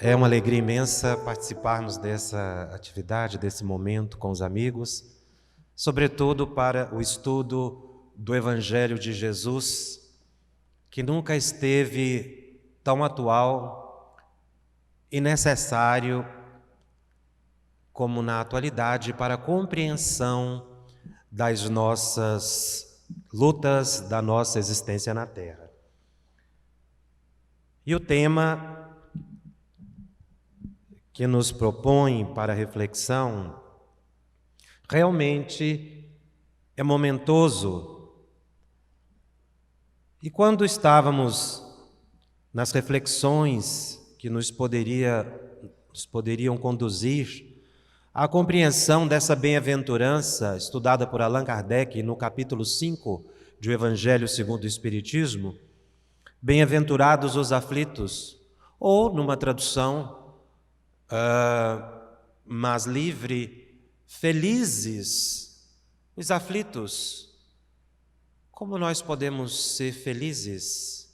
É uma alegria imensa participarmos dessa atividade, desse momento com os amigos, sobretudo para o estudo do Evangelho de Jesus, que nunca esteve tão atual e necessário como na atualidade para a compreensão das nossas lutas, da nossa existência na Terra. E o tema que nos propõe para reflexão realmente é momentoso. E quando estávamos nas reflexões que nos poderiam conduzir à compreensão dessa bem-aventurança estudada por Allan Kardec no capítulo 5 do Evangelho segundo o Espiritismo, bem-aventurados os aflitos, ou numa tradução mais livre, felizes os aflitos. Como nós podemos ser felizes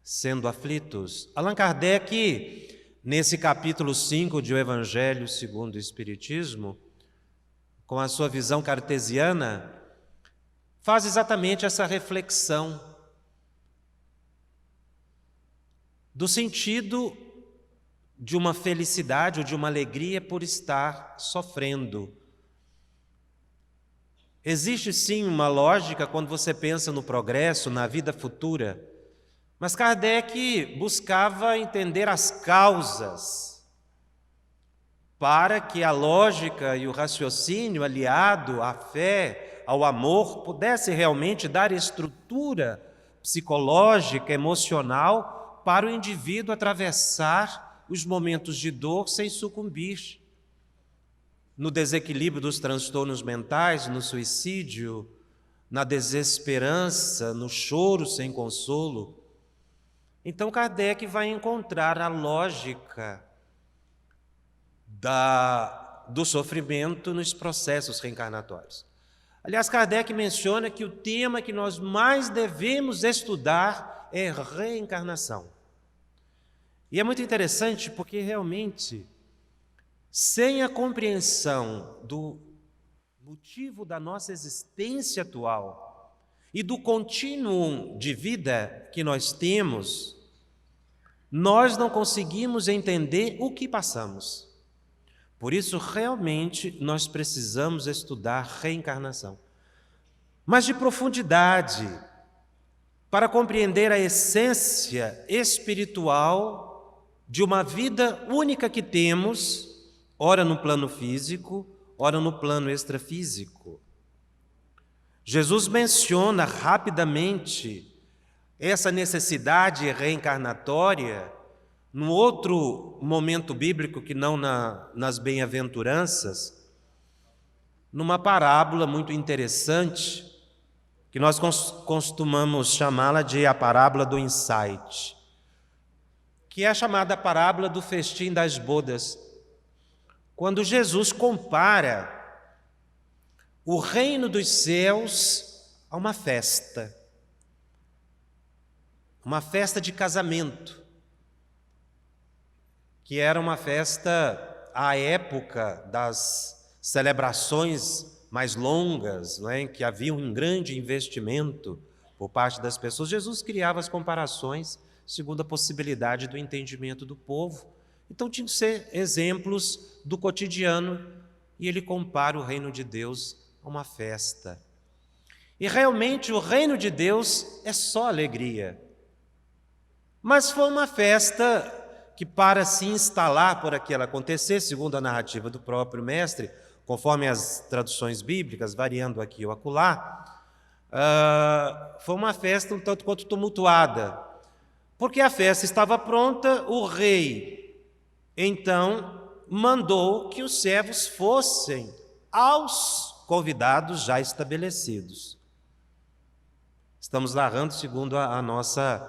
sendo aflitos? Allan Kardec, nesse capítulo 5 do Evangelho segundo o Espiritismo, com a sua visão cartesiana, faz exatamente essa reflexão do sentido de uma felicidade ou de uma alegria por estar sofrendo. Existe sim uma lógica quando você pensa no progresso, na vida futura, mas Kardec buscava entender as causas para que a lógica e o raciocínio aliado à fé, ao amor, pudesse realmente dar estrutura psicológica, emocional para o indivíduo atravessar os momentos de dor sem sucumbir no desequilíbrio dos transtornos mentais, no suicídio, na desesperança, no choro sem consolo. Então Kardec vai encontrar a lógica do sofrimento nos processos reencarnatórios. Aliás, Kardec menciona que o tema que nós mais devemos estudar é reencarnação. E é muito interessante porque realmente, sem a compreensão do motivo da nossa existência atual e do contínuo de vida que nós temos, nós não conseguimos entender o que passamos. Por isso, realmente, nós precisamos estudar reencarnação. Mas de profundidade, para compreender a essência espiritual de uma vida única que temos, ora no plano físico, ora no plano extrafísico. Jesus menciona rapidamente essa necessidade reencarnatória num outro momento bíblico que não nas bem-aventuranças, numa parábola muito interessante, que nós costumamos chamá-la de a parábola do insight, que é a chamada parábola do festim das bodas, quando Jesus compara o reino dos céus a uma festa de casamento, que era uma festa à época das celebrações mais longas, não é? Em que havia um grande investimento por parte das pessoas. Jesus criava as comparações segundo a possibilidade do entendimento do povo. Então tinham que ser exemplos do cotidiano, e ele compara o reino de Deus a uma festa. E realmente o reino de Deus é só alegria. Mas foi uma festa que, para se instalar por aquilo acontecer, segundo a narrativa do próprio mestre, conforme as traduções bíblicas, variando aqui ou acolá, foi uma festa um tanto quanto tumultuada. Porque a festa estava pronta, o rei, então, mandou que os servos fossem aos convidados já estabelecidos. Estamos narrando segundo a nossa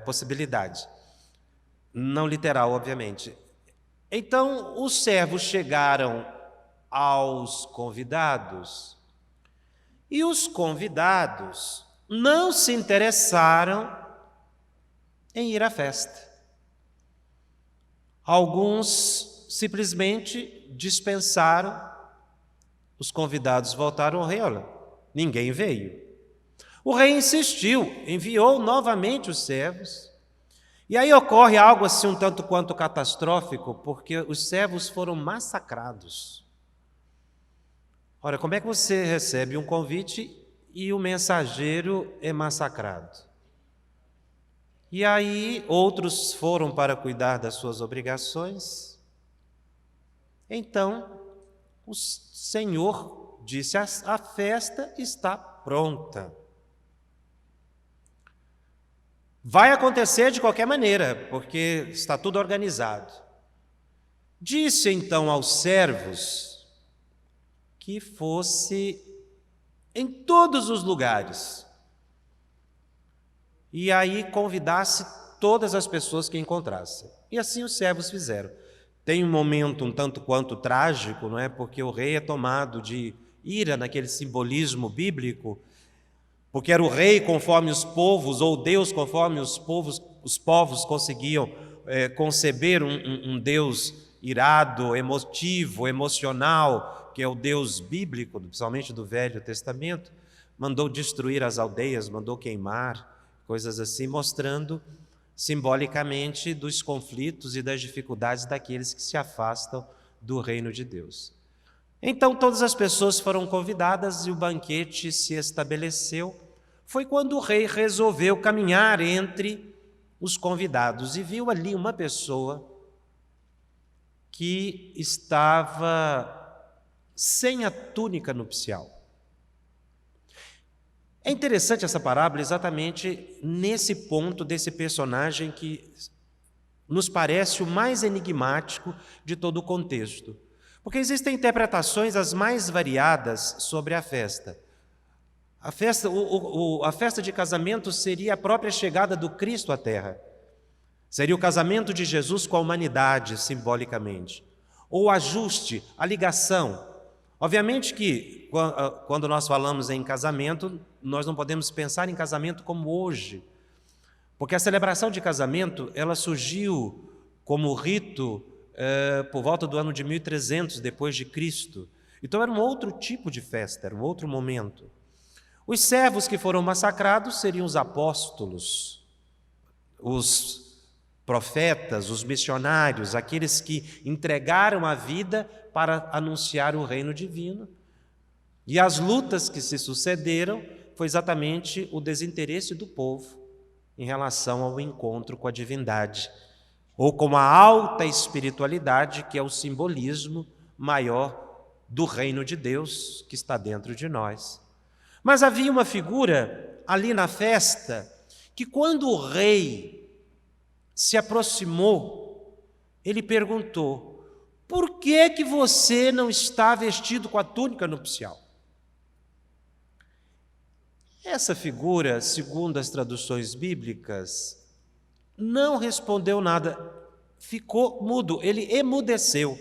possibilidade. Não literal, obviamente. Então, os servos chegaram aos convidados e os convidados não se interessaram em ir à festa. Alguns simplesmente dispensaram, os convidados voltaram ao rei, olha, ninguém veio. O rei insistiu, enviou novamente os servos, e aí ocorre algo assim um tanto quanto catastrófico, porque os servos foram massacrados. Ora, como é que você recebe um convite e o mensageiro é massacrado? E aí outros foram para cuidar das suas obrigações. Então, o Senhor disse: a festa está pronta. Vai acontecer de qualquer maneira, porque está tudo organizado. Disse então aos servos que fosse em todos os lugares e aí convidasse todas as pessoas que encontrasse. E assim os servos fizeram. Tem um momento um tanto quanto trágico, não é? Porque o rei é tomado de ira naquele simbolismo bíblico, porque era o rei conforme os povos, ou Deus conforme os povos conseguiam conceber um Deus irado, emotivo, emocional, que é o Deus bíblico, principalmente do Velho Testamento. Mandou destruir as aldeias, mandou queimar, coisas assim, mostrando simbolicamente dos conflitos e das dificuldades daqueles que se afastam do reino de Deus. Então todas as pessoas foram convidadas e o banquete se estabeleceu. Foi quando o rei resolveu caminhar entre os convidados e viu ali uma pessoa que estava sem a túnica nupcial. É interessante essa parábola exatamente nesse ponto desse personagem que nos parece o mais enigmático de todo o contexto. Porque existem interpretações as mais variadas sobre a festa. A festa de casamento seria a própria chegada do Cristo à Terra. Seria o casamento de Jesus com a humanidade, simbolicamente. Ou o ajuste, a ligação. Obviamente que, quando nós falamos em casamento, nós não podemos pensar em casamento como hoje. Porque a celebração de casamento, ela surgiu como rito por volta do ano de 1300 depois de Cristo. Então era um outro tipo de festa, era um outro momento. Os servos que foram massacrados seriam os apóstolos, os profetas, os missionários, aqueles que entregaram a vida para anunciar o reino divino. E as lutas que se sucederam foi exatamente o desinteresse do povo em relação ao encontro com a divindade, ou com a alta espiritualidade, que é o simbolismo maior do reino de Deus que está dentro de nós. Mas havia uma figura ali na festa que, quando o rei se aproximou, ele perguntou: por que você não está vestido com a túnica nupcial? Essa figura, segundo as traduções bíblicas, não respondeu nada, ficou mudo, ele emudeceu.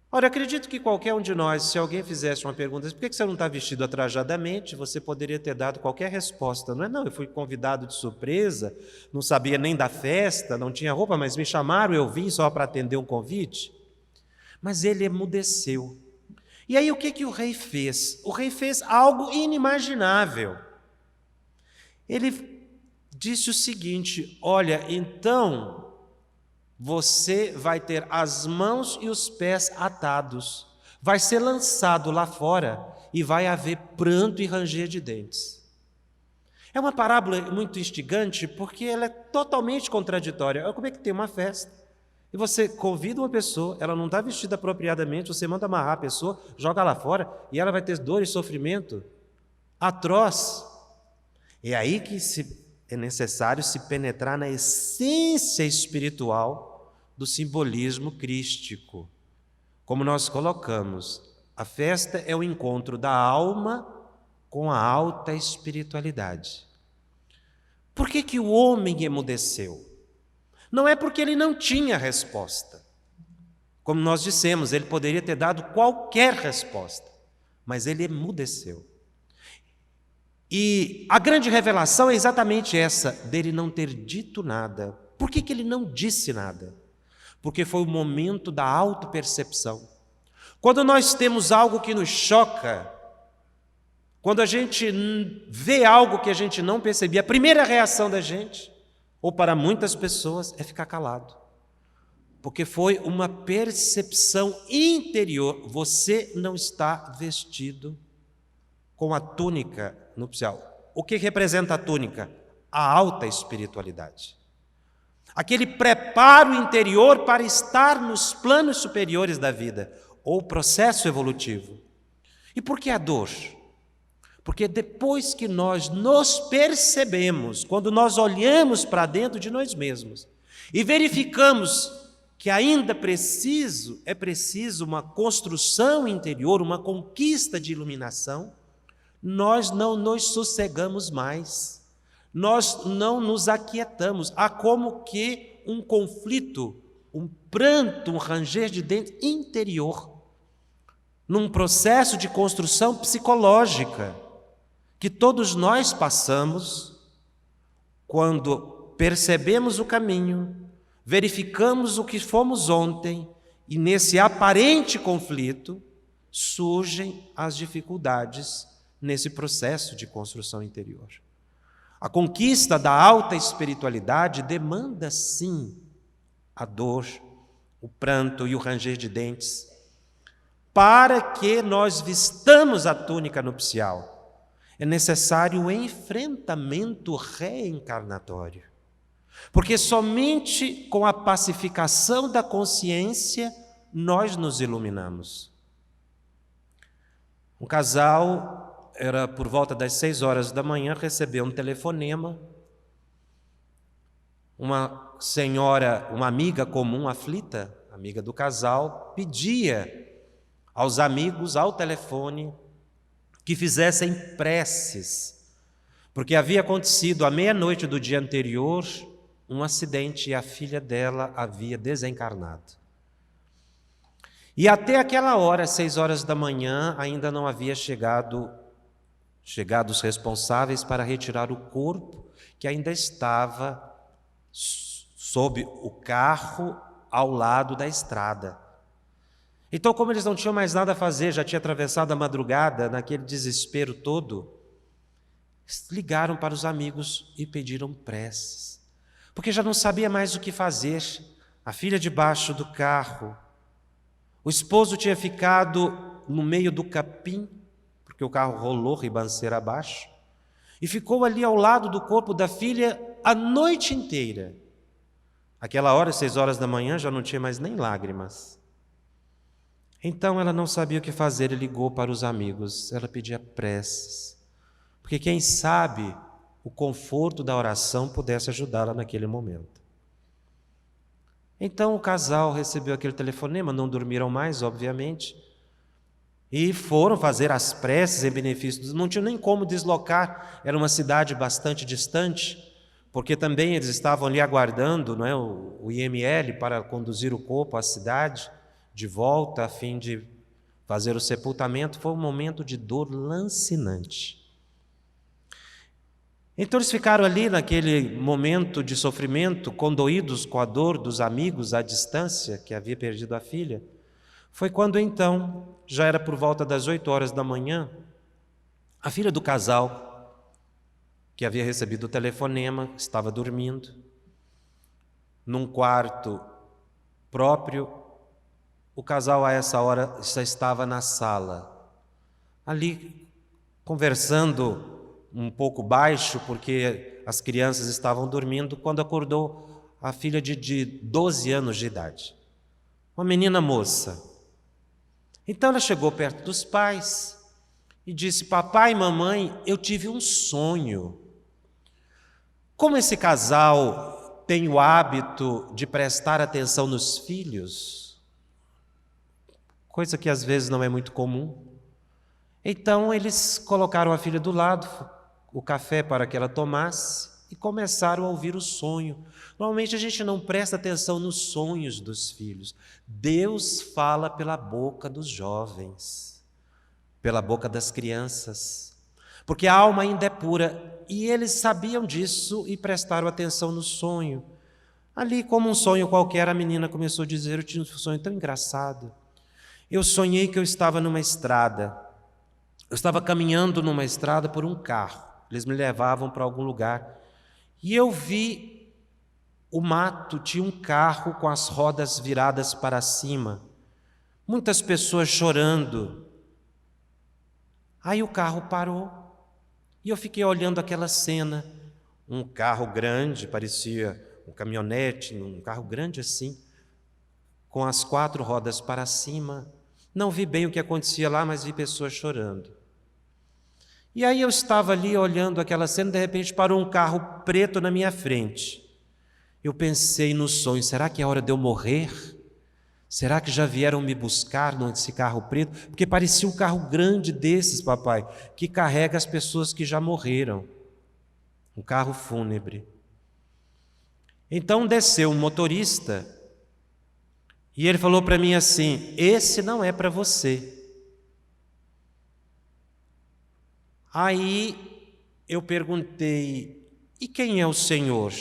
Ora, acredito que qualquer um de nós, se alguém fizesse uma pergunta, por que você não está vestido atrajadamente, você poderia ter dado qualquer resposta. Não, eu fui convidado de surpresa, não sabia nem da festa, não tinha roupa, mas me chamaram, eu vim só para atender um convite. Mas ele emudeceu. E aí o que o rei fez? O rei fez algo inimaginável. Ele disse o seguinte: olha, então você vai ter as mãos e os pés atados, vai ser lançado lá fora e vai haver pranto e ranger de dentes. É uma parábola muito instigante porque ela é totalmente contraditória. Como é que tem uma festa e você convida uma pessoa, ela não está vestida apropriadamente, você manda amarrar a pessoa, joga lá fora e ela vai ter dor e sofrimento atroz. É aí que é necessário se penetrar na essência espiritual do simbolismo crístico. Como nós colocamos, a festa é o encontro da alma com a alta espiritualidade. Por que o homem emudeceu? Não é porque ele não tinha resposta. Como nós dissemos, ele poderia ter dado qualquer resposta, mas ele emudeceu. E a grande revelação é exatamente essa, dele não ter dito nada. Por que ele não disse nada? Porque foi o momento da autopercepção. Quando nós temos algo que nos choca, quando a gente vê algo que a gente não percebia, a primeira reação da gente, ou para muitas pessoas, é ficar calado. Porque foi uma percepção interior. Você não está vestido com a túnica nupcial. O que representa a túnica? A alta espiritualidade. Aquele preparo interior para estar nos planos superiores da vida, ou processo evolutivo. E por que a dor? Porque depois que nós nos percebemos, quando nós olhamos para dentro de nós mesmos e verificamos que ainda é preciso uma construção interior, uma conquista de iluminação, nós não nos sossegamos mais, nós não nos aquietamos. Há como que um conflito, um pranto, um ranger de dentes interior, num processo de construção psicológica, que todos nós passamos quando percebemos o caminho, verificamos o que fomos ontem e nesse aparente conflito surgem as dificuldades nesse processo de construção interior. A conquista da alta espiritualidade demanda sim a dor, o pranto e o ranger de dentes, para que nós vistamos a túnica nupcial. É necessário o enfrentamento reencarnatório. Porque somente com a pacificação da consciência nós nos iluminamos. Um casal, era por volta das 6 horas da manhã, recebeu um telefonema. Uma senhora, uma amiga comum, aflita, amiga do casal, pedia aos amigos, ao telefone, que fizessem preces, porque havia acontecido à meia-noite do dia anterior um acidente e a filha dela havia desencarnado. E até aquela hora, 6 horas da manhã, ainda não havia chegado os responsáveis para retirar o corpo, que ainda estava sob o carro ao lado da estrada. Então, como eles não tinham mais nada a fazer, já tinha atravessado a madrugada, naquele desespero todo, ligaram para os amigos e pediram preces, porque já não sabia mais o que fazer. A filha debaixo do carro, o esposo tinha ficado no meio do capim, porque o carro rolou ribanceira abaixo, e ficou ali ao lado do corpo da filha a noite inteira. Aquela hora, 6 horas da manhã, já não tinha mais nem lágrimas. Então ela não sabia o que fazer e ligou para os amigos. Ela pedia preces, porque quem sabe o conforto da oração pudesse ajudá-la naquele momento. Então o casal recebeu aquele telefonema, não dormiram mais, obviamente, e foram fazer as preces em benefício. Não tinham nem como deslocar, era uma cidade bastante distante, porque também eles estavam ali aguardando, não é, o IML para conduzir o corpo à cidade, de volta a fim de fazer o sepultamento. Foi um momento de dor lancinante. Então eles ficaram ali naquele momento de sofrimento, condoídos com a dor dos amigos à distância, que havia perdido a filha. Foi quando então, já era por volta das 8 horas da manhã, a filha do casal, que havia recebido o telefonema, estava dormindo, num quarto próprio. O casal a essa hora já estava na sala, ali conversando um pouco baixo, porque as crianças estavam dormindo, quando acordou a filha de 12 anos de idade, uma menina moça. Então ela chegou perto dos pais e disse: papai e mamãe, eu tive um sonho. Como esse casal tem o hábito de prestar atenção nos filhos, coisa que às vezes não é muito comum, então eles colocaram a filha do lado, o café para que ela tomasse, e começaram a ouvir o sonho. Normalmente a gente não presta atenção nos sonhos dos filhos. Deus fala pela boca dos jovens, pela boca das crianças, porque a alma ainda é pura, e eles sabiam disso e prestaram atenção no sonho. Ali, como um sonho qualquer, a menina começou a dizer: eu tinha um sonho tão engraçado. Eu sonhei que eu estava numa estrada. Eu estava caminhando numa estrada por um carro. Eles me levavam para algum lugar. E eu vi o mato, tinha um carro com as rodas viradas para cima. Muitas pessoas chorando. Aí o carro parou. E eu fiquei olhando aquela cena. Um carro grande, parecia um caminhonete, um carro grande assim, com as 4 rodas para cima. Não vi bem o que acontecia lá, mas vi pessoas chorando. E aí eu estava ali olhando aquela cena, de repente parou um carro preto na minha frente. Eu pensei no sonho: será que é hora de eu morrer? Será que já vieram me buscar nesse carro preto? Porque parecia um carro grande desses, papai, que carrega as pessoas que já morreram. Um carro fúnebre. Então desceu um motorista e ele falou para mim assim: esse não é para você. Aí eu perguntei: e quem é o Senhor?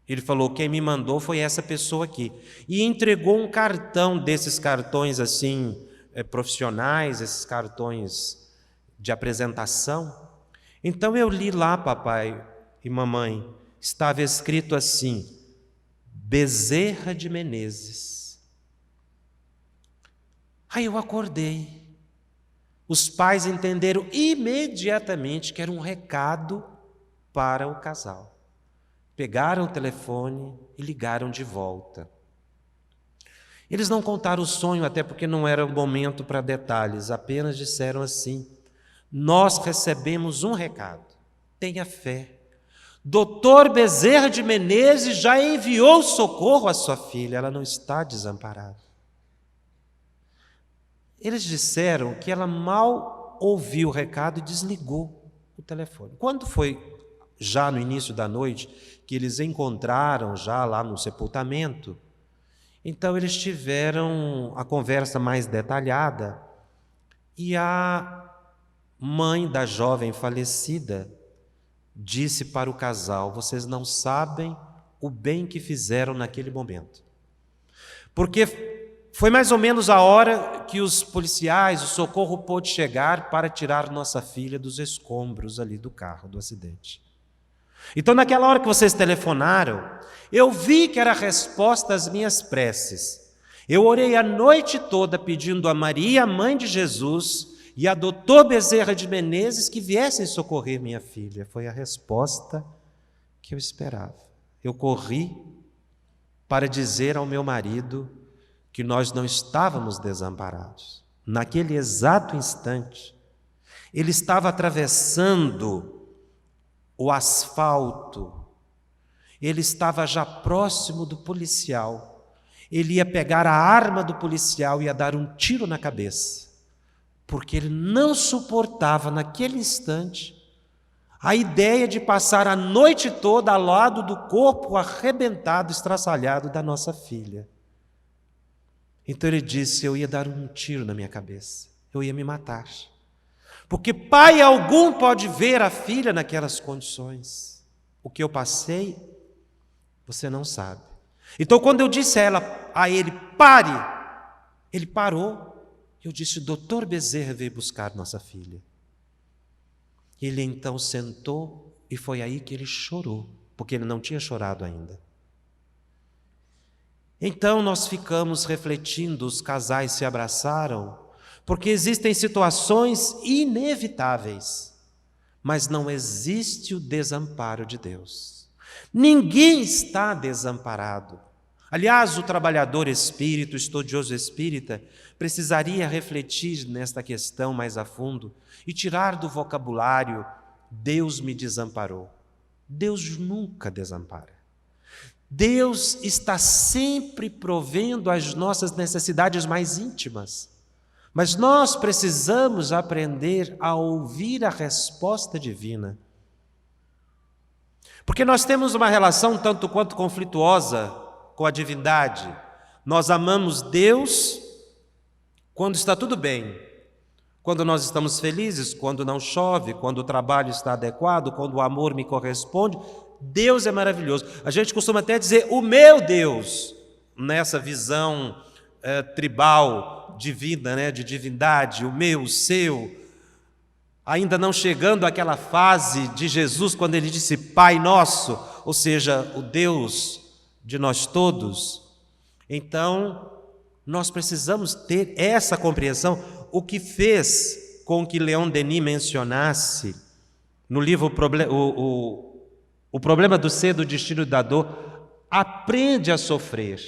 Ele falou: quem me mandou foi essa pessoa aqui. E entregou um cartão desses cartões assim, profissionais, esses cartões de apresentação. Então eu li lá, papai e mamãe, estava escrito assim: Bezerra de Menezes. Aí eu acordei. Os pais entenderam imediatamente que era um recado para o casal. Pegaram o telefone e ligaram de volta. Eles não contaram o sonho, até porque não era o momento para detalhes, apenas disseram assim: nós recebemos um recado, tenha fé. Doutor Bezerra de Menezes já enviou socorro à sua filha, ela não está desamparada. Eles disseram que ela mal ouviu o recado e desligou o telefone. Quando foi já no início da noite, que eles encontraram já lá no sepultamento, então eles tiveram a conversa mais detalhada e a mãe da jovem falecida disse para o casal: vocês não sabem o bem que fizeram naquele momento. Porque foi mais ou menos a hora que os policiais, o socorro pôde chegar para tirar nossa filha dos escombros ali do carro, do acidente. Então, naquela hora que vocês telefonaram, eu vi que era a resposta às minhas preces. Eu orei a noite toda pedindo a Maria, mãe de Jesus, e a doutor Bezerra de Menezes que viessem socorrer minha filha. Foi a resposta que eu esperava. Eu corri para dizer ao meu marido que nós não estávamos desamparados. Naquele exato instante, ele estava atravessando o asfalto, ele estava já próximo do policial, ele ia pegar a arma do policial e ia dar um tiro na cabeça, porque ele não suportava naquele instante a ideia de passar a noite toda ao lado do corpo arrebentado, estraçalhado da nossa filha. Então ele disse: eu ia dar um tiro na minha cabeça, eu ia me matar. Porque pai algum pode ver a filha naquelas condições. O que eu passei, você não sabe. Então quando eu disse a ele, pare, ele parou. Eu disse: doutor Bezerra veio buscar nossa filha. Ele então sentou e foi aí que ele chorou, porque ele não tinha chorado ainda. Então nós ficamos refletindo, os casais se abraçaram, porque existem situações inevitáveis, mas não existe o desamparo de Deus. Ninguém está desamparado. Aliás, o trabalhador espírita, o estudioso espírita, precisaria refletir nesta questão mais a fundo e tirar do vocabulário: Deus me desamparou. Deus nunca desampara. Deus está sempre provendo as nossas necessidades mais íntimas, mas nós precisamos aprender a ouvir a resposta divina. Porque nós temos uma relação tanto quanto conflituosa com a divindade. Nós amamos Deus quando está tudo bem, quando nós estamos felizes, quando não chove, quando o trabalho está adequado, quando o amor me corresponde. Deus é maravilhoso. A gente costuma até dizer o meu Deus, nessa visão tribal, divina, né, de divindade, o meu, o seu, ainda não chegando àquela fase de Jesus quando ele disse Pai Nosso, ou seja, o Deus de nós todos. Então, nós precisamos ter essa compreensão, o que fez com que Leon Denis mencionasse no livro O Problema do Ser, do Destino e da Dor, aprende a sofrer.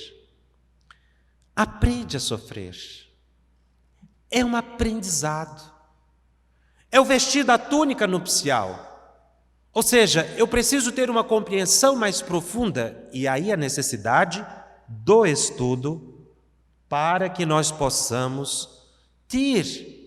Aprende a sofrer. É um aprendizado. É o vestir da túnica nupcial. Ou seja, eu preciso ter uma compreensão mais profunda, e aí a necessidade do estudo para que nós possamos ter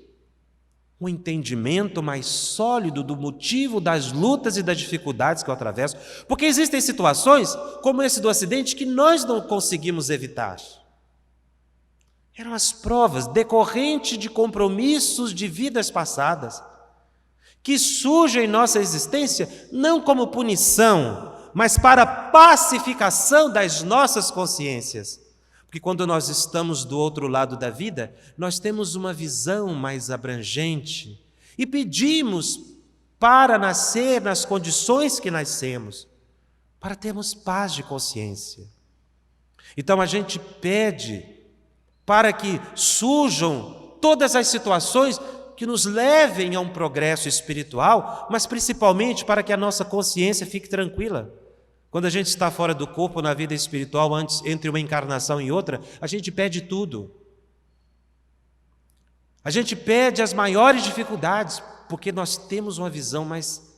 um entendimento mais sólido do motivo das lutas e das dificuldades que eu atravesso. Porque existem situações, como esse do acidente, que nós não conseguimos evitar. Eram as provas decorrentes de compromissos de vidas passadas, que surgem em nossa existência não como punição, mas para a pacificação das nossas consciências. Porque quando nós estamos do outro lado da vida, nós temos uma visão mais abrangente e pedimos para nascer nas condições que nascemos, para termos paz de consciência. Então a gente pede para que surjam todas as situações que nos levem a um progresso espiritual, mas principalmente para que a nossa consciência fique tranquila. Quando a gente está fora do corpo na vida espiritual, entre uma encarnação e outra, a gente pede tudo. A gente pede as maiores dificuldades, porque nós temos uma visão mais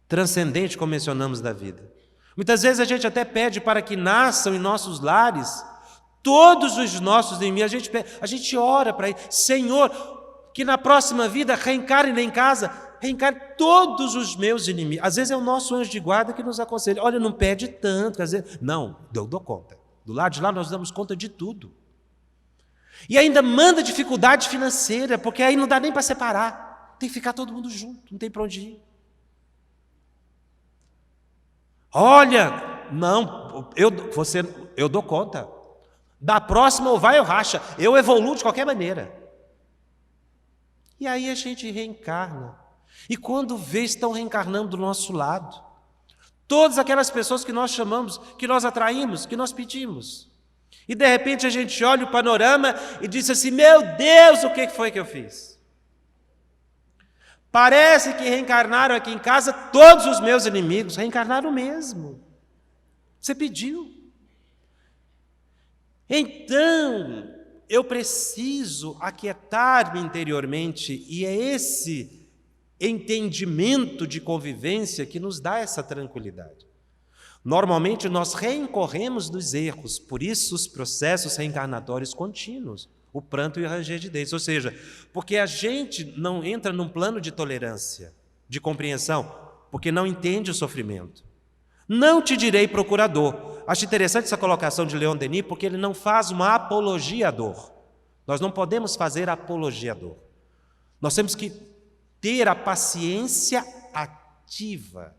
transcendente, como mencionamos, da vida. Muitas vezes a gente até pede para que nasçam em nossos lares todos os nossos inimigos. A gente ora para ele, Senhor, que na próxima vida reencarne em casa, reencarne todos os meus inimigos. Às vezes é o nosso anjo de guarda que nos aconselha, olha, não pede tanto, às vezes, não, eu dou conta. Do lado de lá nós damos conta de tudo. E ainda manda dificuldade financeira, porque aí não dá nem para separar, tem que ficar todo mundo junto, não tem para onde ir. Olha, não, eu dou conta. Da próxima ou vai ou racha, eu evoluo de qualquer maneira. E aí a gente reencarna. E quando vê, estão reencarnando do nosso lado. Todas aquelas pessoas que nós chamamos, que nós atraímos, que nós pedimos. E de repente a gente olha o panorama e diz assim, meu Deus, o que foi que eu fiz? Parece que reencarnaram aqui em casa todos os meus inimigos, reencarnaram mesmo. Você pediu. Então, eu preciso aquietar-me interiormente, e é esse entendimento de convivência que nos dá essa tranquilidade. Normalmente nós reincorremos nos erros, por isso os processos reencarnatórios contínuos, o pranto e o ranger de dentes, ou seja, porque a gente não entra num plano de tolerância, de compreensão, porque não entende o sofrimento. Não te direi procurador. Acho interessante essa colocação de Leon Denis, porque ele não faz uma apologia à dor. Nós não podemos fazer apologia à dor. Nós temos que ter a paciência ativa.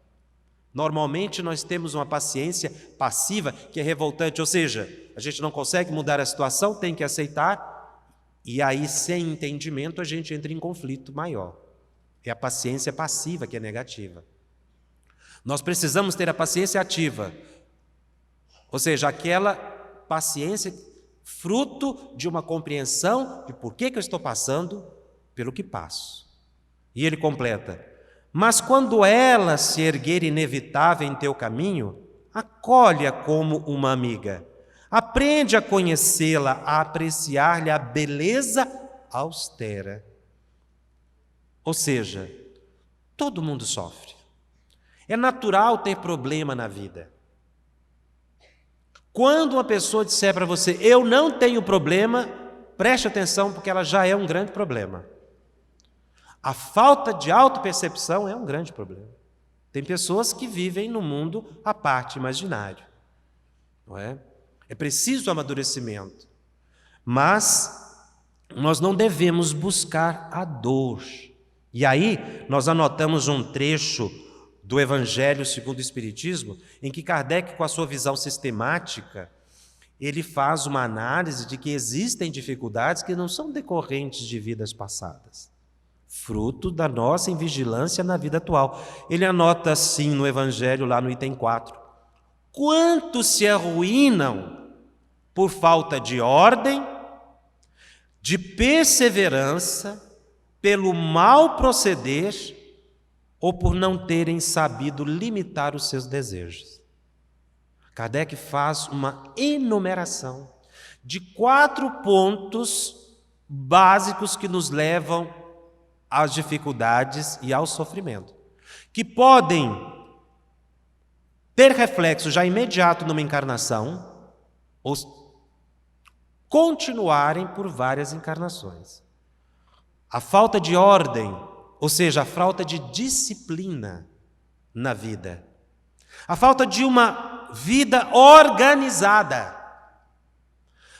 Normalmente nós temos uma paciência passiva, que é revoltante, ou seja, a gente não consegue mudar a situação, tem que aceitar, e aí, sem entendimento, a gente entra em conflito maior. É a paciência passiva que é negativa. Nós precisamos ter a paciência ativa, ou seja, aquela paciência fruto de uma compreensão de por que eu estou passando pelo que passo. E ele completa, mas quando ela se erguer inevitável em teu caminho, acolhe-a como uma amiga, aprende a conhecê-la, a apreciar-lhe a beleza austera. Ou seja, todo mundo sofre. É natural ter problema na vida. Quando uma pessoa disser para você, eu não tenho problema, preste atenção, porque ela já é um grande problema. A falta de autopercepção é um grande problema. Tem pessoas que vivem no mundo à parte imaginário. Não é? É preciso amadurecimento. Mas nós não devemos buscar a dor. E aí nós anotamos um trecho do Evangelho segundo o Espiritismo, em que Kardec, com a sua visão sistemática, ele faz uma análise de que existem dificuldades que não são decorrentes de vidas passadas, fruto da nossa invigilância na vida atual. Ele anota assim no Evangelho, lá no item 4, quantos se arruinam por falta de ordem, de perseverança, pelo mal proceder ou por não terem sabido limitar os seus desejos. Kardec faz uma enumeração de 4 pontos básicos que nos levam às dificuldades e ao sofrimento, que podem ter reflexo já imediato numa encarnação ou continuarem por várias encarnações. A falta de ordem, ou seja, a falta de disciplina na vida. A falta de uma vida organizada.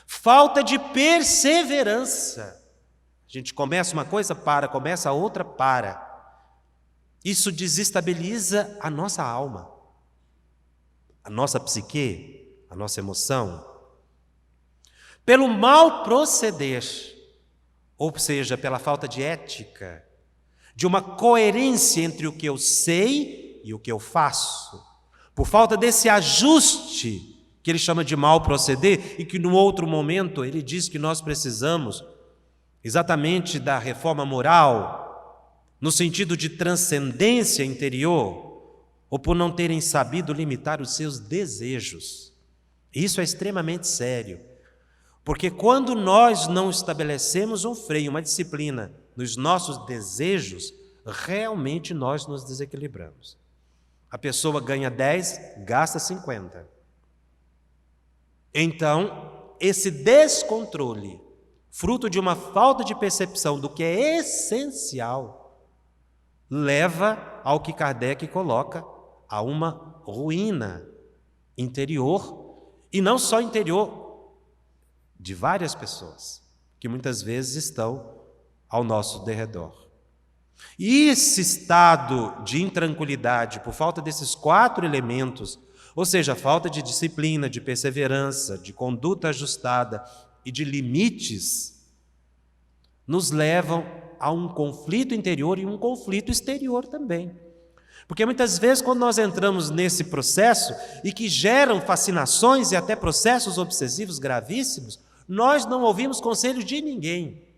Falta de perseverança. A gente começa uma coisa, para, começa a outra, para. Isso desestabiliza a nossa alma, a nossa psique, a nossa emoção. Pelo mal proceder, ou seja, pela falta de ética, de uma coerência entre o que eu sei e o que eu faço, por falta desse ajuste que ele chama de mal proceder e que no outro momento ele diz que nós precisamos exatamente da reforma moral, no sentido de transcendência interior, ou por não terem sabido limitar os seus desejos. Isso é extremamente sério, porque quando nós não estabelecemos um freio, uma disciplina nos nossos desejos, realmente nós nos desequilibramos. A pessoa ganha 10, gasta 50. Então, esse descontrole, fruto de uma falta de percepção do que é essencial, leva ao que Kardec coloca, a uma ruína interior, e não só interior, de várias pessoas, que muitas vezes estão ao nosso derredor. E esse estado de intranquilidade, por falta desses 4 elementos, ou seja, falta de disciplina, de perseverança, de conduta ajustada e de limites, nos levam a um conflito interior e um conflito exterior também. Porque muitas vezes, quando nós entramos nesse processo, e que geram fascinações e até processos obsessivos gravíssimos, nós não ouvimos conselho de ninguém.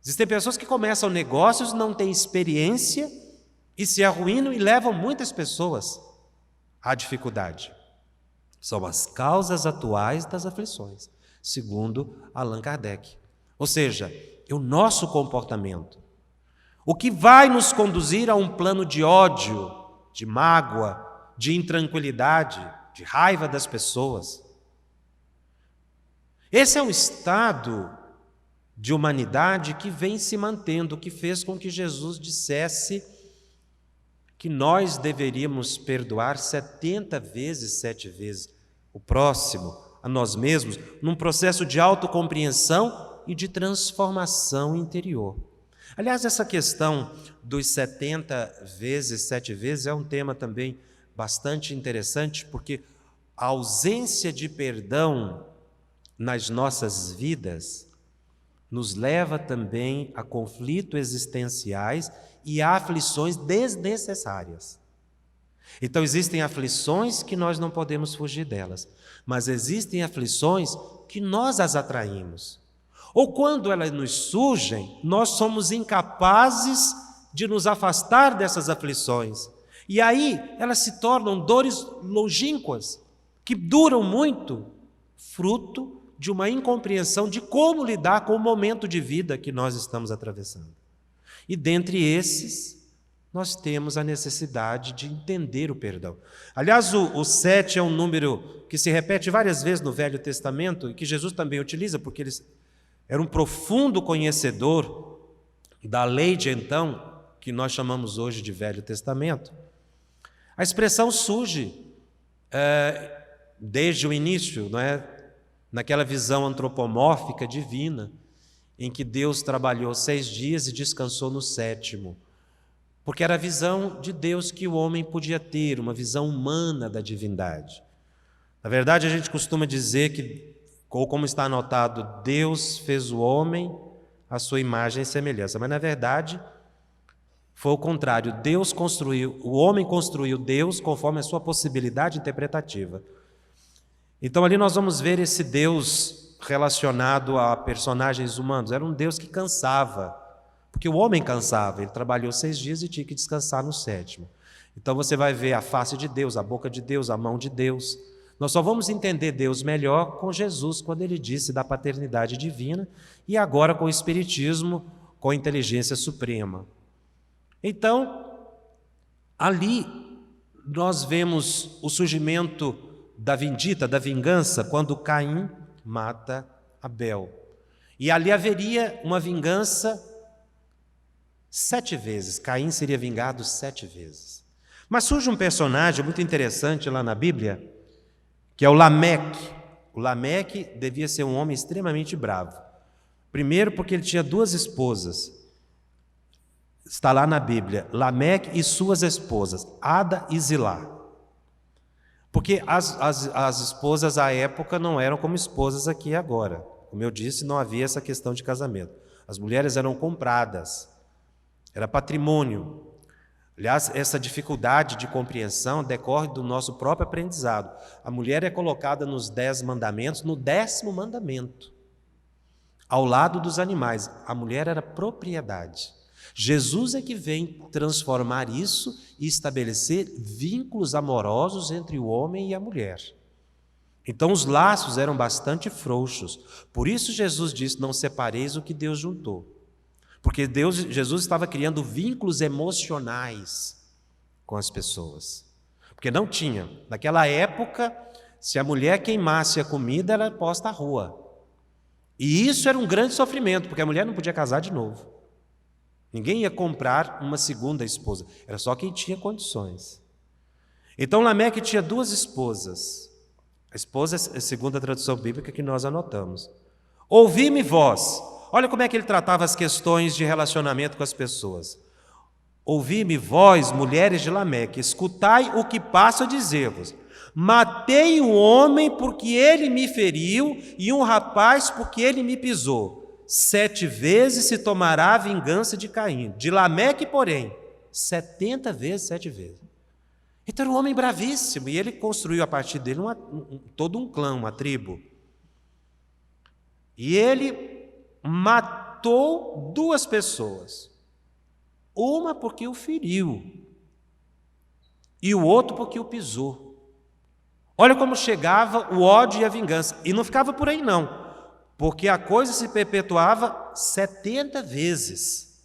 Existem pessoas que começam negócios, não têm experiência e se arruinam e levam muitas pessoas à dificuldade. São as causas atuais das aflições, segundo Allan Kardec. Ou seja, é o nosso comportamento. O que vai nos conduzir a um plano de ódio, de mágoa, de intranquilidade, de raiva das pessoas. Esse é o estado de humanidade que vem se mantendo, que fez com que Jesus dissesse que nós deveríamos perdoar 70 vezes, 7 vezes o próximo, a nós mesmos, num processo de autocompreensão e de transformação interior. Aliás, essa questão dos 70 vezes, 7 vezes é um tema também bastante interessante, porque a ausência de perdão nas nossas vidas nos leva também a conflitos existenciais e a aflições desnecessárias. Então existem aflições que nós não podemos fugir delas, mas existem aflições que nós as atraímos. Ou quando elas nos surgem, nós somos incapazes de nos afastar dessas aflições. E aí elas se tornam dores longínquas, que duram muito, fruto de uma incompreensão de como lidar com o momento de vida que nós estamos atravessando. E dentre esses, nós temos a necessidade de entender o perdão. Aliás, o 7 é um número que se repete várias vezes no Velho Testamento e que Jesus também utiliza, porque ele era um profundo conhecedor da lei de então, que nós chamamos hoje de Velho Testamento. A expressão surge desde o início, não é? Naquela visão antropomórfica divina, em que Deus trabalhou 6 dias e descansou no 7º. porque era a visão de Deus que o homem podia ter, uma visão humana da divindade. Na verdade, a gente costuma dizer que, ou como está anotado, Deus fez o homem à sua imagem e semelhança, mas na verdade foi o contrário. O homem construiu Deus conforme a sua possibilidade interpretativa. Então ali nós vamos ver esse Deus relacionado a personagens humanos. Era um Deus que cansava, porque o homem cansava, ele trabalhou 6 dias e tinha que descansar no 7º. Então você vai ver a face de Deus, a boca de Deus, a mão de Deus. Nós só vamos entender Deus melhor com Jesus, quando ele disse da paternidade divina, e agora com o Espiritismo, com a inteligência suprema. Então, ali nós vemos o surgimento da vindita, da vingança, quando Caim mata Abel. E ali haveria uma vingança 7 vezes. Caim seria vingado 7 vezes. Mas surge um personagem muito interessante lá na Bíblia, que é o Lameque. O Lameque devia ser um homem extremamente bravo. Primeiro porque ele tinha 2 esposas. Está lá na Bíblia, Lameque e suas esposas, Ada e Zilá. Porque as esposas à época não eram como esposas aqui agora. Como eu disse, não havia essa questão de casamento. As mulheres eram compradas, era patrimônio. Aliás, essa dificuldade de compreensão decorre do nosso próprio aprendizado. A mulher é colocada nos 10 mandamentos, no 10º mandamento, ao lado dos animais. A mulher era propriedade. Jesus é que vem transformar isso e estabelecer vínculos amorosos entre o homem e a mulher. Então os laços eram bastante frouxos. Por isso Jesus disse: não separeis o que Deus juntou. Porque Jesus estava criando vínculos emocionais com as pessoas. Porque não tinha. Naquela época, se a mulher queimasse a comida, ela era posta à rua. E isso era um grande sofrimento, porque a mulher não podia casar de novo. Ninguém ia comprar uma segunda esposa. Era só quem tinha condições. Então Lameque tinha 2 esposas. A esposa é a segunda tradução bíblica que nós anotamos. Ouvi-me vós. Olha como é que ele tratava as questões de relacionamento com as pessoas. Ouvi-me vós, mulheres de Lameque, escutai o que passo a dizer-vos. Matei um homem porque ele me feriu e um rapaz porque ele me pisou. 7 vezes se tomará a vingança de Caim. De Lameque, porém, 70 vezes, 7 vezes. Então era um homem bravíssimo, e ele construiu a partir dele todo um clã, uma tribo. E ele matou 2 pessoas. Uma porque o feriu, e o outro porque o pisou. Olha como chegava o ódio e a vingança. E não ficava por aí não, porque a coisa se perpetuava 70 vezes.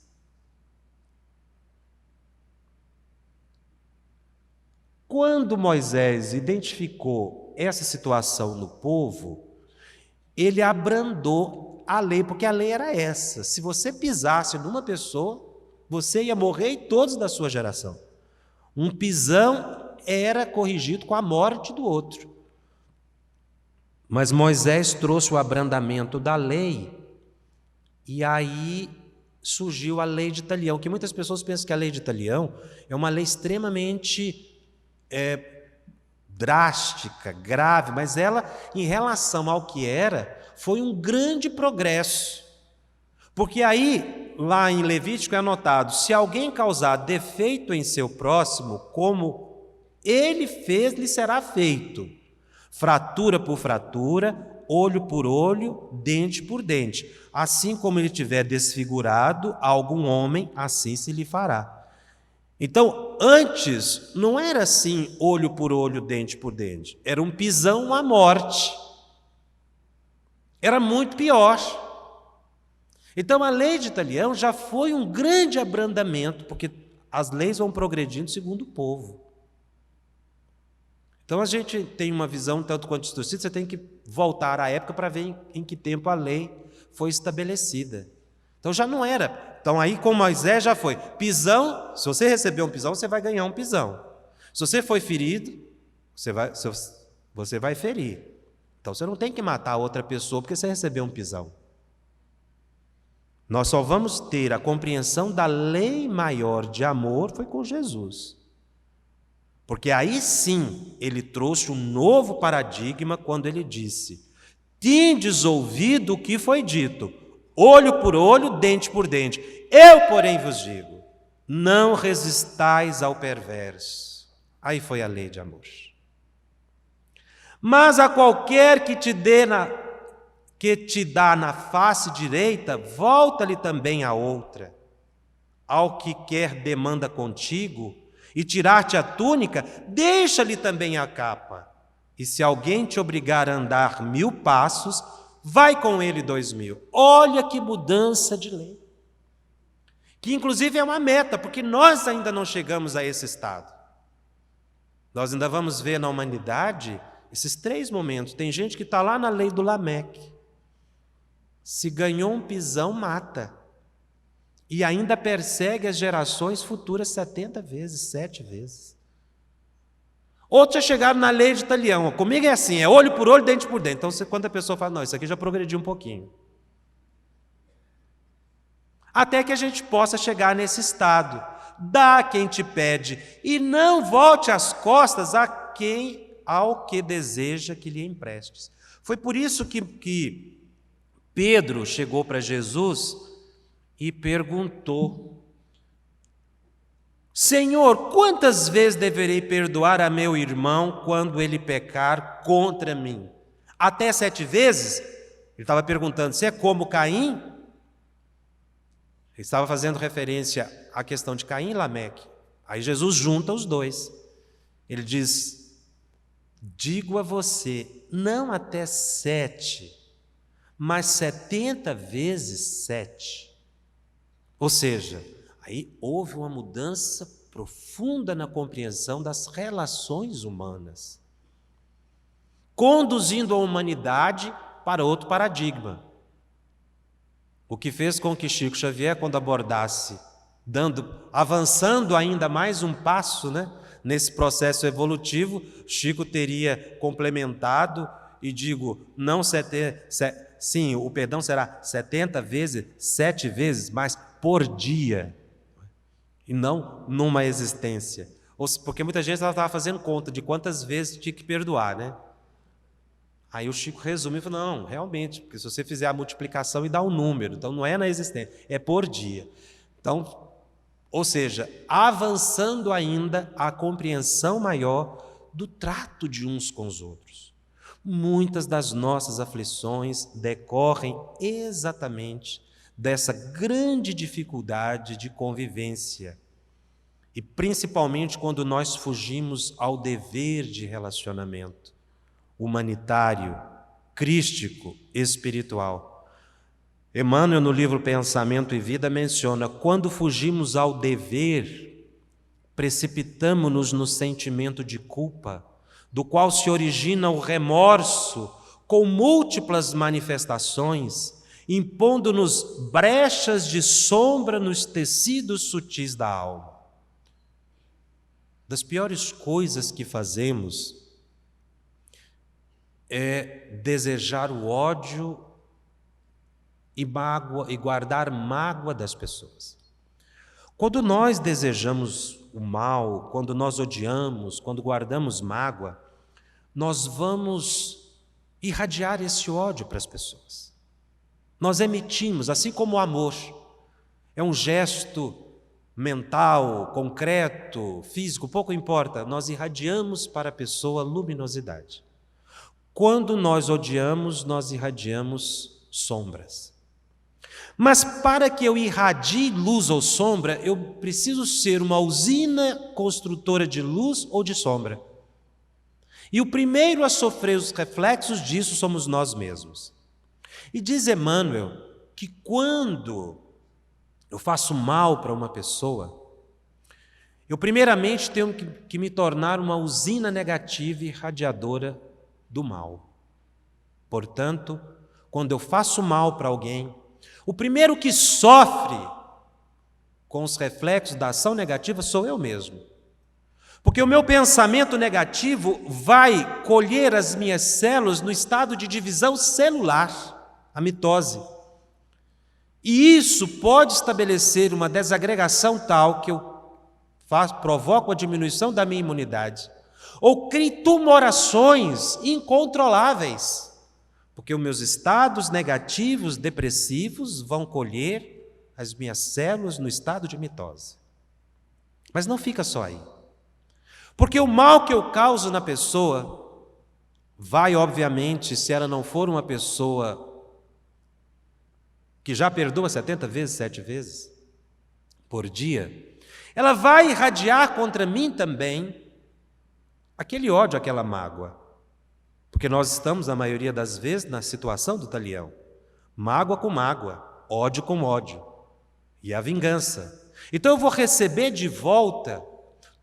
Quando Moisés identificou essa situação no povo, ele abrandou a lei, porque a lei era essa: se você pisasse numa pessoa, você ia morrer e todos da sua geração. Um pisão era corrigido com a morte do outro. Mas Moisés trouxe o abrandamento da lei, e aí surgiu a lei de Talião, que muitas pessoas pensam que a lei de Talião é uma lei extremamente drástica, grave, mas ela, em relação ao que era, foi um grande progresso. Porque aí, lá em Levítico é anotado: se alguém causar defeito em seu próximo, como ele fez, lhe será feito. Fratura por fratura, olho por olho, dente por dente. Assim como ele tiver desfigurado algum homem, assim se lhe fará. Então, antes, não era assim, olho por olho, dente por dente. Era um pisão à morte. Era muito pior. Então, a lei de Talião já foi um grande abrandamento, porque as leis vão progredindo segundo o povo. Então a gente tem uma visão tanto quanto distorcida, você tem que voltar à época para ver em que tempo a lei foi estabelecida. Então já não era. Então aí com Moisés já foi. Pisão, se você receber um pisão, você vai ganhar um pisão. Se você foi ferido, você vai ferir. Então você não tem que matar outra pessoa porque você recebeu um pisão. Nós só vamos ter a compreensão da lei maior de amor foi com Jesus. Porque aí sim ele trouxe um novo paradigma quando ele disse: tendes ouvido o que foi dito, olho por olho, dente por dente. Eu, porém, vos digo, não resistais ao perverso. Aí foi a lei de amor. Mas a qualquer que te dá na face direita, volta-lhe também a outra. Ao que quer demanda contigo, e tirar-te a túnica, deixa-lhe também a capa. E se alguém te obrigar a andar 1000 passos, vai com ele 2000. Olha que mudança de lei. Que inclusive é uma meta, porque nós ainda não chegamos a esse estado. Nós ainda vamos ver na humanidade esses 3 momentos. Tem gente que está lá na lei do Lameque. Se ganhou um pisão, mata. E ainda persegue as gerações futuras 70 vezes, 7 vezes. Outros já chegaram na lei de Italião. Comigo é assim, é olho por olho, dente por dente. Então, quando a pessoa fala, não, isso aqui já progrediu um pouquinho. Até que a gente possa chegar nesse estado. Dá a quem te pede e não volte as costas ao que deseja que lhe emprestes. Foi por isso que Pedro chegou para Jesus e perguntou: Senhor, quantas vezes deverei perdoar a meu irmão quando ele pecar contra mim? Até 7 vezes? Ele estava perguntando, se é como Caim? Ele estava fazendo referência à questão de Caim e Lameque. Aí Jesus junta os dois. Ele diz, digo a você, não até 7, mas 70 vezes 7. Ou seja, aí houve uma mudança profunda na compreensão das relações humanas, conduzindo a humanidade para outro paradigma. O que fez com que Chico Xavier, quando abordasse, avançando ainda mais um passo, nesse processo evolutivo, Chico teria complementado e digo, não sim, o perdão será 70 vezes, 7 vezes, mas por dia, e não numa existência. Porque muita gente estava fazendo conta de quantas vezes tinha que perdoar, Aí o Chico resume e falou, não, realmente, porque se você fizer a multiplicação e dá um número, então não é na existência, é por dia. Então, ou seja, avançando ainda a compreensão maior do trato de uns com os outros. Muitas das nossas aflições decorrem exatamente dessa grande dificuldade de convivência, e principalmente quando nós fugimos ao dever de relacionamento humanitário, crístico, espiritual. Emmanuel, no livro Pensamento e Vida, menciona, quando fugimos ao dever, precipitamo-nos no sentimento de culpa, do qual se origina o remorso com múltiplas manifestações, impondo-nos brechas de sombra nos tecidos sutis da alma. Das piores coisas que fazemos é desejar o ódio e guardar mágoa das pessoas. Quando nós desejamos o mal, quando nós odiamos, quando guardamos mágoa, nós vamos irradiar esse ódio para as pessoas. Nós emitimos, assim como o amor é um gesto mental, concreto, físico, pouco importa, nós irradiamos para a pessoa luminosidade. Quando nós odiamos, nós irradiamos sombras. Mas para que eu irradie luz ou sombra, eu preciso ser uma usina construtora de luz ou de sombra. E o primeiro a sofrer os reflexos disso somos nós mesmos. E diz Emmanuel que quando eu faço mal para uma pessoa, eu primeiramente tenho que me tornar uma usina negativa e irradiadora do mal. Portanto, quando eu faço mal para alguém, o primeiro que sofre com os reflexos da ação negativa sou eu mesmo. Porque o meu pensamento negativo vai colher as minhas células no estado de divisão celular, a mitose. E isso pode estabelecer uma desagregação tal que eu provoco a diminuição da minha imunidade, ou crie tumorações incontroláveis, porque os meus estados negativos, depressivos, vão colher as minhas células no estado de mitose. Mas não fica só aí. Porque o mal que eu causo na pessoa vai, obviamente, se ela não for uma pessoa que já perdoa 70 vezes, 7 vezes por dia, ela vai irradiar contra mim também aquele ódio, aquela mágoa. Porque nós estamos, na maioria das vezes, na situação do talião. Mágoa com mágoa, ódio com ódio. E a vingança. Então eu vou receber de volta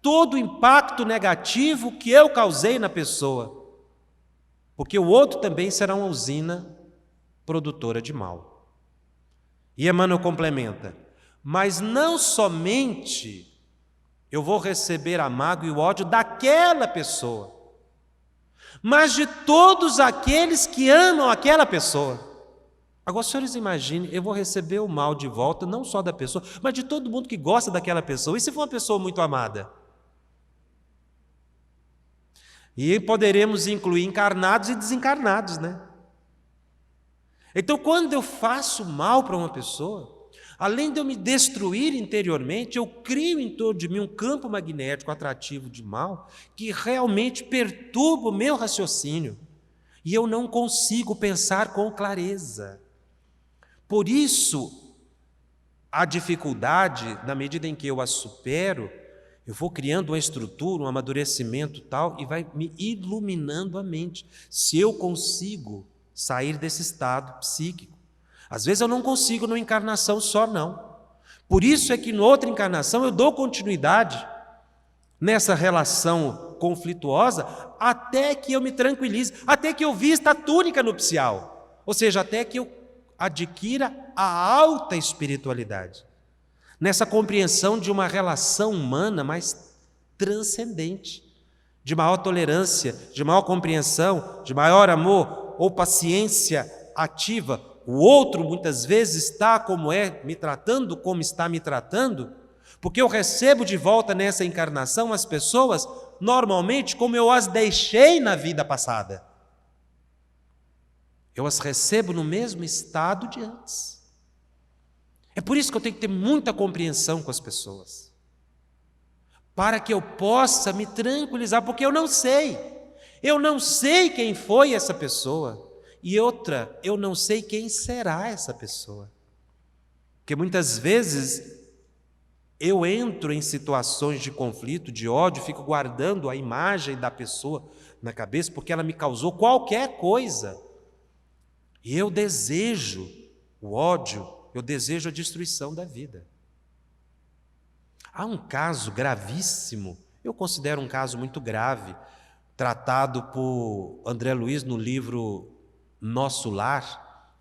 todo o impacto negativo que eu causei na pessoa. Porque o outro também será uma usina produtora de mal. E Emmanuel complementa, mas não somente eu vou receber a mágoa e o ódio daquela pessoa, mas de todos aqueles que amam aquela pessoa. Agora, senhores, imaginem, eu vou receber o mal de volta, não só da pessoa, mas de todo mundo que gosta daquela pessoa. E se for uma pessoa muito amada? E poderemos incluir encarnados e desencarnados, né? Então, quando eu faço mal para uma pessoa, além de eu me destruir interiormente, eu crio em torno de mim um campo magnético atrativo de mal que realmente perturba o meu raciocínio e eu não consigo pensar com clareza. Por isso, a dificuldade, na medida em que eu a supero, eu vou criando uma estrutura, um amadurecimento tal, e vai me iluminando a mente. Se eu consigo sair desse estado psíquico. Às vezes eu não consigo numa encarnação só, não. Por isso é que em outra encarnação eu dou continuidade nessa relação conflituosa até que eu me tranquilize, até que eu vista a túnica nupcial, ou seja, até que eu adquira a alta espiritualidade, nessa compreensão de uma relação humana mais transcendente, de maior tolerância, de maior compreensão, de maior amor, ou paciência ativa. O outro muitas vezes está como é, me tratando como está me tratando, porque eu recebo de volta nessa encarnação as pessoas normalmente como eu as deixei na vida passada. Eu as recebo no mesmo estado de antes. É por isso que eu tenho que ter muita compreensão com as pessoas, para que eu possa me tranquilizar, porque eu não sei quem foi essa pessoa, e outra, eu não sei quem será essa pessoa, porque muitas vezes eu entro em situações de conflito, de ódio, fico guardando a imagem da pessoa na cabeça, porque ela me causou qualquer coisa, e eu desejo o ódio, eu desejo a destruição da vida. Há um caso gravíssimo, eu considero um caso muito grave, tratado por André Luiz no livro Nosso Lar,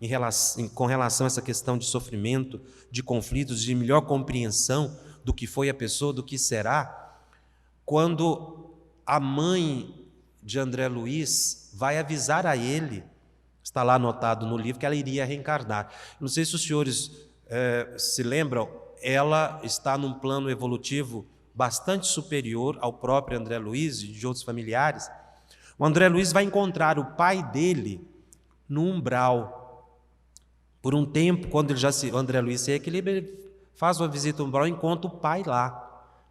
com relação a essa questão de sofrimento, de conflitos, de melhor compreensão do que foi a pessoa, do que será, quando a mãe de André Luiz vai avisar a ele, está lá anotado no livro, que ela iria reencarnar. Não sei se os senhores se lembram, ela está num plano evolutivo bastante superior ao próprio André Luiz e de outros familiares. O André Luiz vai encontrar o pai dele no umbral. Por um tempo, quando o André Luiz se equilibra, ele faz uma visita ao umbral e encontra o pai lá,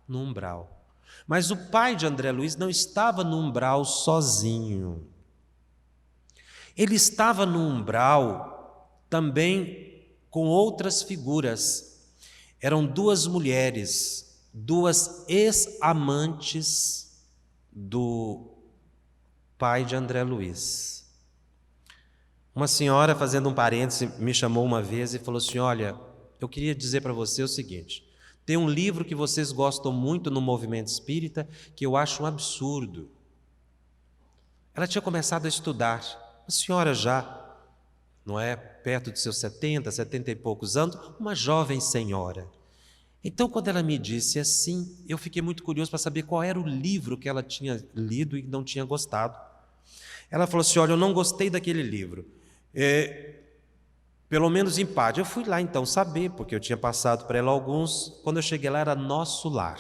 no umbral. Mas o pai de André Luiz não estava no umbral sozinho. Ele estava no umbral também com outras figuras. Eram duas mulheres, duas ex-amantes do pai de André Luiz. Uma senhora, fazendo um parêntese, me chamou uma vez e falou assim: olha, eu queria dizer para você o seguinte, tem um livro que vocês gostam muito no movimento espírita, que eu acho um absurdo. Ela tinha começado a estudar, a senhora já, não é, perto de seus 70 e poucos anos, uma jovem senhora. Então, quando ela me disse assim, eu fiquei muito curioso para saber qual era o livro que ela tinha lido e não tinha gostado. Ela falou assim: olha, eu não gostei daquele livro. Pelo menos em parte. Eu fui lá então saber, porque eu tinha passado para ela alguns. Quando eu cheguei lá, era Nosso Lar.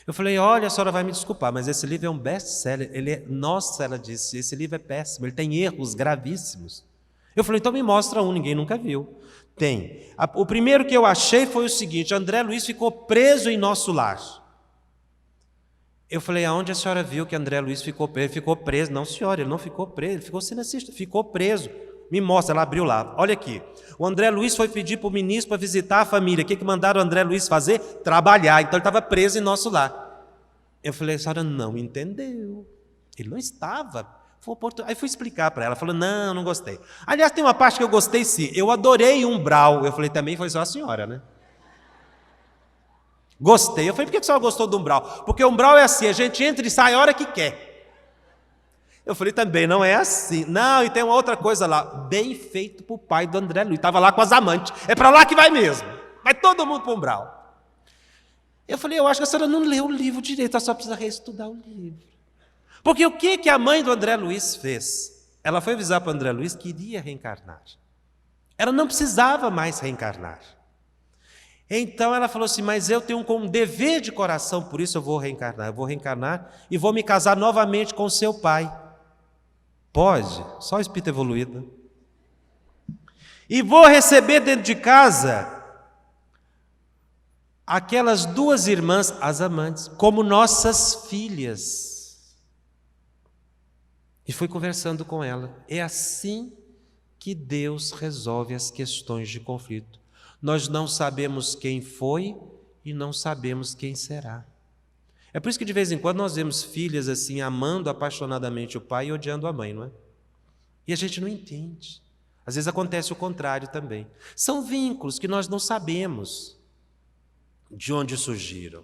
Eu falei, olha, a senhora vai me desculpar, mas esse livro é um best-seller. Nossa, ela disse, esse livro é péssimo, ele tem erros gravíssimos. Eu falei, então me mostra um, ninguém nunca viu. Tem. O primeiro que eu achei foi o seguinte: André Luiz ficou preso em Nosso Lar. Eu falei, aonde a senhora viu que André Luiz ficou preso? Ele ficou preso. Não, senhora, ele não ficou preso, ele ficou sendo assistido, ficou preso. Me mostra, ela abriu lá. Olha aqui. O André Luiz foi pedir para o ministro para visitar a família. O que mandaram o André Luiz fazer? Trabalhar. Então ele estava preso em Nosso Lar. Eu falei, a senhora não entendeu. Ele não estava. Aí fui explicar para ela. Ela falou, não gostei. Aliás, tem uma parte que eu gostei sim. Eu adorei Umbral. Eu falei, também foi só a senhora, né? Gostei. Eu falei, por que a senhora gostou do Umbral? Porque o Umbral é assim, a gente entra e sai a hora que quer. Eu falei, também não é assim. Não, e tem uma outra coisa lá. Bem feito para o pai do André Luiz. Estava lá com as amantes. É para lá que vai mesmo. Vai todo mundo para o Umbral. Eu falei, eu acho que a senhora não leu o livro direito, a senhora precisa reestudar o livro. Porque o que a mãe do André Luiz fez? Ela foi avisar para o André Luiz que iria reencarnar. Ela não precisava mais reencarnar. Então ela falou assim, mas eu tenho um dever de coração, por isso eu vou reencarnar. Eu vou reencarnar e vou me casar novamente com seu pai. Pode, só o espírito evoluído. E vou receber dentro de casa aquelas duas irmãs, as amantes, como nossas filhas. E fui conversando com ela. É assim que Deus resolve as questões de conflito. Nós não sabemos quem foi e não sabemos quem será. É por isso que de vez em quando nós vemos filhas assim, amando apaixonadamente o pai e odiando a mãe, não é? E a gente não entende. Às vezes acontece o contrário também. São vínculos que nós não sabemos de onde surgiram.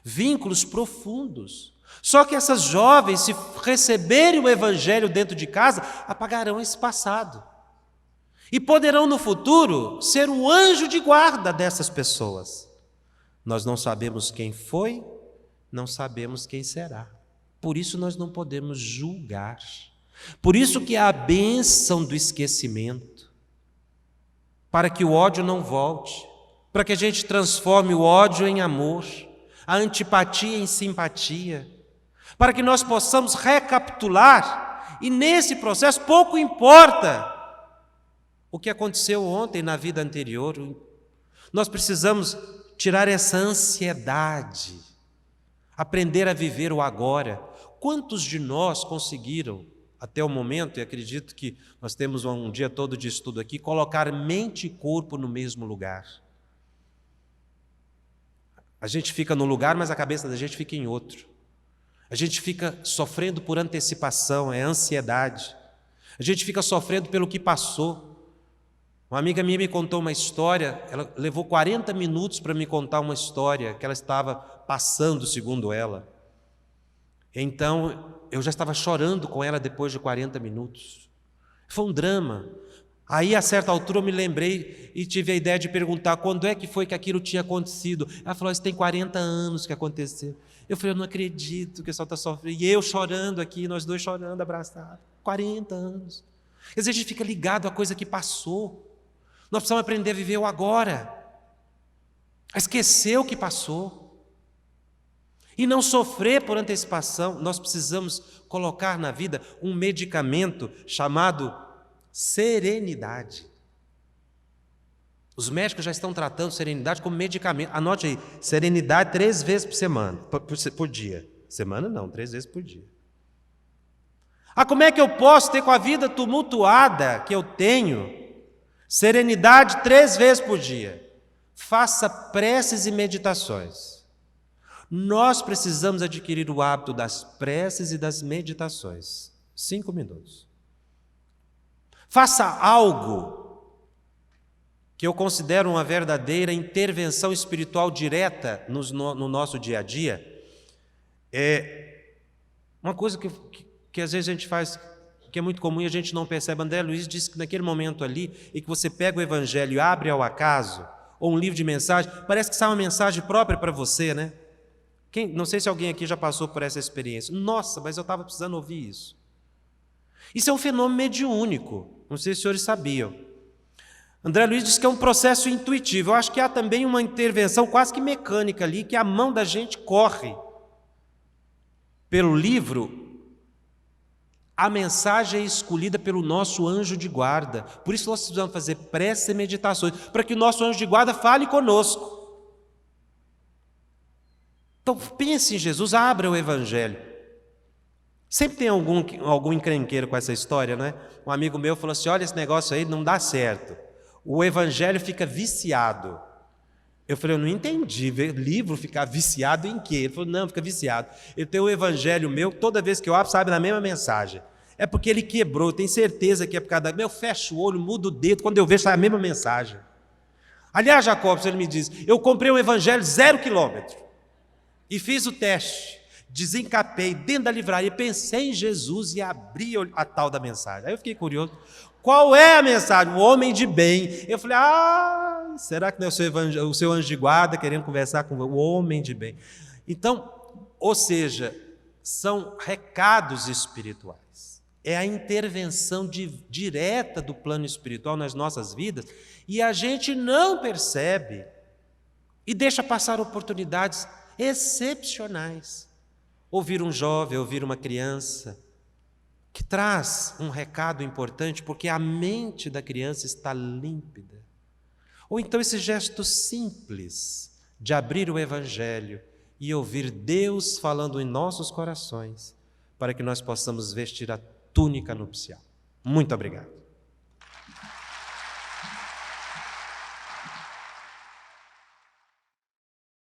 Vínculos profundos. Só que essas jovens, se receberem o evangelho dentro de casa, apagarão esse passado. E poderão no futuro ser um anjo de guarda dessas pessoas. Nós não sabemos quem foi, não sabemos quem será. Por isso nós não podemos julgar. Por isso que há a bênção do esquecimento. Para que o ódio não volte. Para que a gente transforme o ódio em amor. A antipatia em simpatia. Para que nós possamos recapitular. E nesse processo pouco importa o que aconteceu ontem na vida anterior. Nós precisamos tirar essa ansiedade, aprender a viver o agora. Quantos de nós conseguiram, até o momento, e acredito que nós temos um dia todo de estudo aqui, colocar mente e corpo no mesmo lugar? A gente fica num lugar, mas a cabeça da gente fica em outro. A gente fica sofrendo por antecipação, é ansiedade. A gente fica sofrendo pelo que passou. Uma amiga minha me contou uma história, ela levou 40 minutos para me contar uma história que ela estava passando, segundo ela. Então, eu já estava chorando com ela depois de 40 minutos. Foi um drama. Aí, a certa altura, eu me lembrei e tive a ideia de perguntar quando é que foi que aquilo tinha acontecido. Ela falou, isso tem 40 anos que aconteceu. Eu falei, eu não acredito que a senhora está sofrendo. E eu chorando aqui, nós dois chorando, abraçados. 40 anos. Às vezes a gente fica ligado à coisa que passou. Nós precisamos aprender a viver o agora, a esquecer o que passou e não sofrer por antecipação. Nós precisamos colocar na vida um medicamento chamado serenidade. Os médicos já estão tratando serenidade como medicamento. Anote aí, serenidade 3 vezes por semana, por dia. Semana não, 3 vezes por dia. Como é que eu posso ter com a vida tumultuada que eu tenho serenidade 3 vezes por dia? Faça preces e meditações. Nós precisamos adquirir o hábito das preces e das meditações. 5 minutos. Faça algo que eu considero uma verdadeira intervenção espiritual direta no nosso dia a dia. É uma coisa que às vezes a gente faz, que é muito comum e a gente não percebe. André Luiz disse que naquele momento ali, em que você pega o evangelho e abre ao acaso, ou um livro de mensagem, parece que sai uma mensagem própria para você, né? Não sei se alguém aqui já passou por essa experiência. Nossa, mas eu estava precisando ouvir isso. Isso é um fenômeno mediúnico, não sei se os senhores sabiam. André Luiz diz que é um processo intuitivo. Eu acho que há também uma intervenção quase que mecânica ali, que a mão da gente corre pelo livro. A mensagem é escolhida pelo nosso anjo de guarda. Por isso nós precisamos fazer preces e meditações, para que o nosso anjo de guarda fale conosco. Então pense em Jesus, abra o Evangelho. Sempre tem algum encrenqueiro com essa história, né? Um amigo meu falou assim, olha, esse negócio aí não dá certo. O Evangelho fica viciado. Eu falei, eu não entendi, livro ficar viciado em quê? Ele falou, não, fica viciado. Ele tem o Evangelho meu, toda vez que eu abro, sabe na mesma mensagem. É porque ele quebrou, eu tenho certeza que é por causa da... Eu fecho o olho, mudo o dedo, quando eu vejo, sai a mesma mensagem. Aliás, Jacobson, ele me diz, eu comprei um Evangelho 0 quilômetro e fiz o teste, desencapei dentro da livraria, pensei em Jesus e abri a tal da mensagem. Aí eu fiquei curioso, qual é a mensagem? O homem de bem. Eu falei, será que não é o seu anjo de guarda querendo conversar com o homem de bem? Então, ou seja, são recados espirituais. É a intervenção direta do plano espiritual nas nossas vidas e a gente não percebe e deixa passar oportunidades excepcionais. Ouvir um jovem, ouvir uma criança, que traz um recado importante, porque a mente da criança está límpida. Ou então esse gesto simples de abrir o Evangelho e ouvir Deus falando em nossos corações, para que nós possamos vestir a túnica nupcial. Muito obrigado.